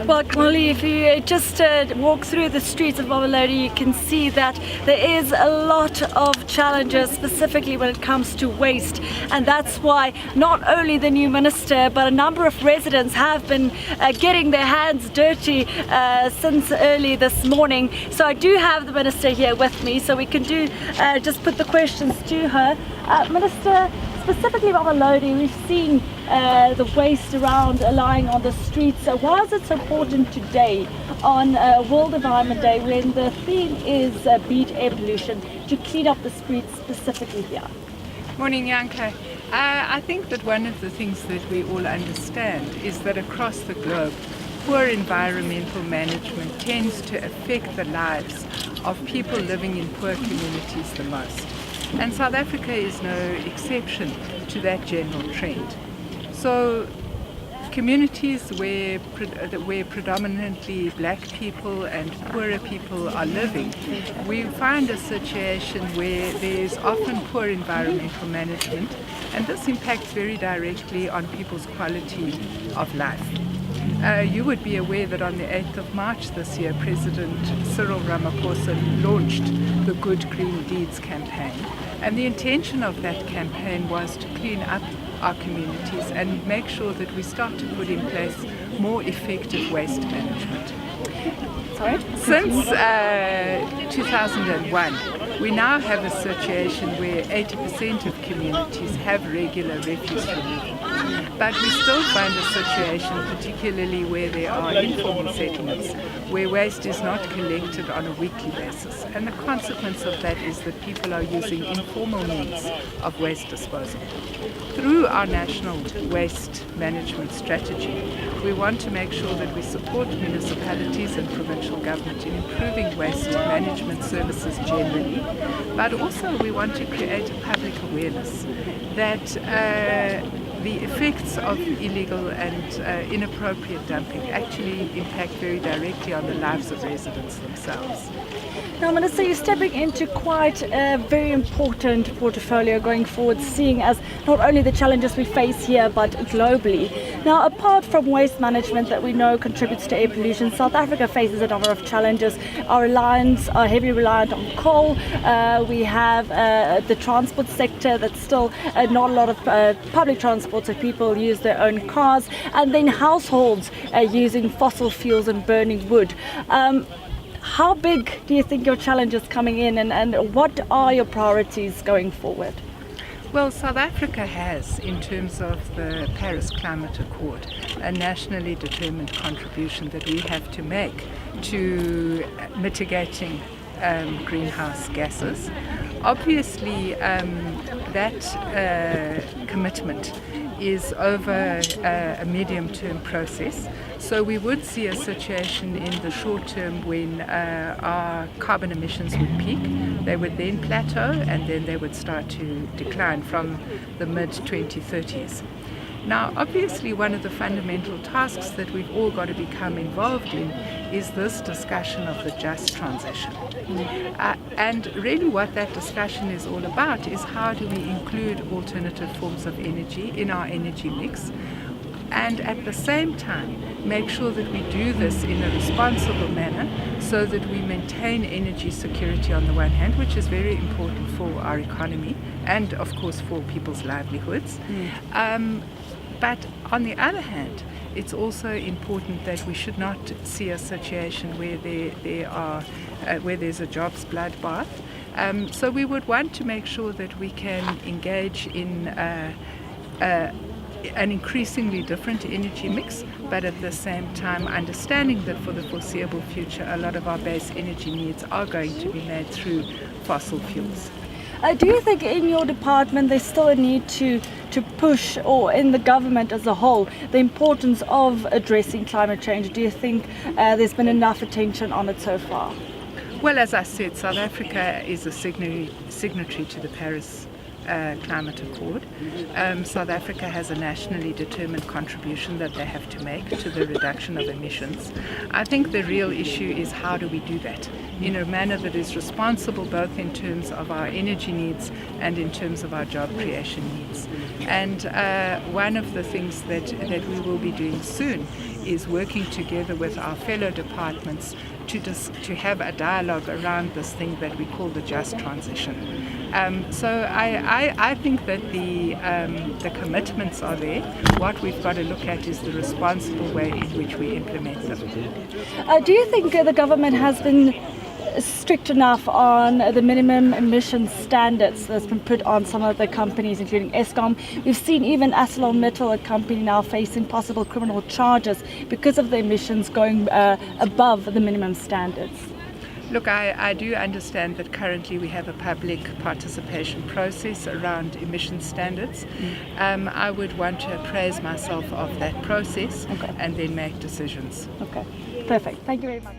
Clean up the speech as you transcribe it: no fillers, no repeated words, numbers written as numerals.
Well, Molly, if you just walk through the streets of Mamelodi, you can see that there is a lot of challenges, specifically when it comes to waste. And that's why not only the new minister, but a number of residents have been getting their hands dirty since early this morning. So I do have the minister here with me, so we can just put the questions to her. Minister, specifically Mamelodi, we've seen the waste around lying on the streets. Why is it so important today on World Environment Day, when the theme is beat air pollution, to clean up the streets specifically here? Morning, Yanka. I think that one of the things that we all understand is that across the globe, poor environmental management tends to affect the lives of people living in poor communities the most. And South Africa is no exception to that general trend. So communities where predominantly black people and poorer people are living, we find a situation where there is often poor environmental management, and this impacts very directly on people's quality of life. You would be aware that on the 8th of March this year, President Cyril Ramaphosa launched the Good Green Deeds campaign. And the intention of that campaign was to clean up our communities and make sure that we start to put in place more effective waste management. Since 2001, we now have a situation where 80% of communities have regular refuse removal. But we still find a situation, particularly where there are informal settlements, where waste is not collected on a weekly basis. And the consequence of that is that people are using informal means of waste disposal. Through our national waste management strategy, we want to make sure that we support municipalities and provincial government in improving waste management services generally, but also we want to create a public awareness that the effects of illegal and inappropriate dumping actually impact very directly on the lives of residents themselves. Now, Minister, you're stepping into quite a very important portfolio going forward, seeing as not only the challenges we face here, but globally. Now, apart from waste management that we know contributes to air pollution, South Africa faces a number of challenges. Our heavily reliant on coal. We have the transport sector that's still not a lot of public transport, so people use their own cars, and then households using fossil fuels and burning wood. How big do you think your challenge is coming in, and what are your priorities going forward? Well, South Africa has, in terms of the Paris Climate Accord, a nationally determined contribution that we have to make to mitigating greenhouse gases. Obviously, that commitment is over a medium-term process. So we would see a situation in the short term when our carbon emissions would peak. They would then plateau, and then they would start to decline from the mid-2030s. Now, obviously, one of the fundamental tasks that we've all got to become involved in is this discussion of the just transition. And really what that discussion is all about is how do we include alternative forms of energy in our energy mix, and at the same time make sure that we do this in a responsible manner so that we maintain energy security on the one hand, which is very important for our economy and of course for people's livelihoods. But on the other hand, it's also important that we should not see a situation where where there's a jobs bloodbath. So we would want to make sure that we can engage in an increasingly different energy mix, but at the same time understanding that for the foreseeable future a lot of our base energy needs are going to be made through fossil fuels. Do you think in your department there's still a need to push, or in the government as a whole, the importance of addressing climate change? Do you think there's been enough attention on it so far? Well, as I said, South Africa is a signatory to the Paris Climate Accord. South Africa has a nationally determined contribution that they have to make to the reduction of emissions. I think the real issue is how do we do that in a manner that is responsible both in terms of our energy needs and in terms of our job creation needs. And one of the things that we will be doing soon is working together with our fellow departments to have a dialogue around this thing that we call the just transition. So I think that the commitments are there. What we've got to look at is the responsible way in which we implement them. Do you think the government has been strict enough on the minimum emission standards that's been put on some of the companies, including Eskom? We've seen even ArcelorMittal, a company now facing possible criminal charges because of the emissions going above the minimum standards. Look, I do understand that currently we have a public participation process around emission standards. I would want to appraise myself of that process and then make decisions. Okay, perfect. Thank you very much.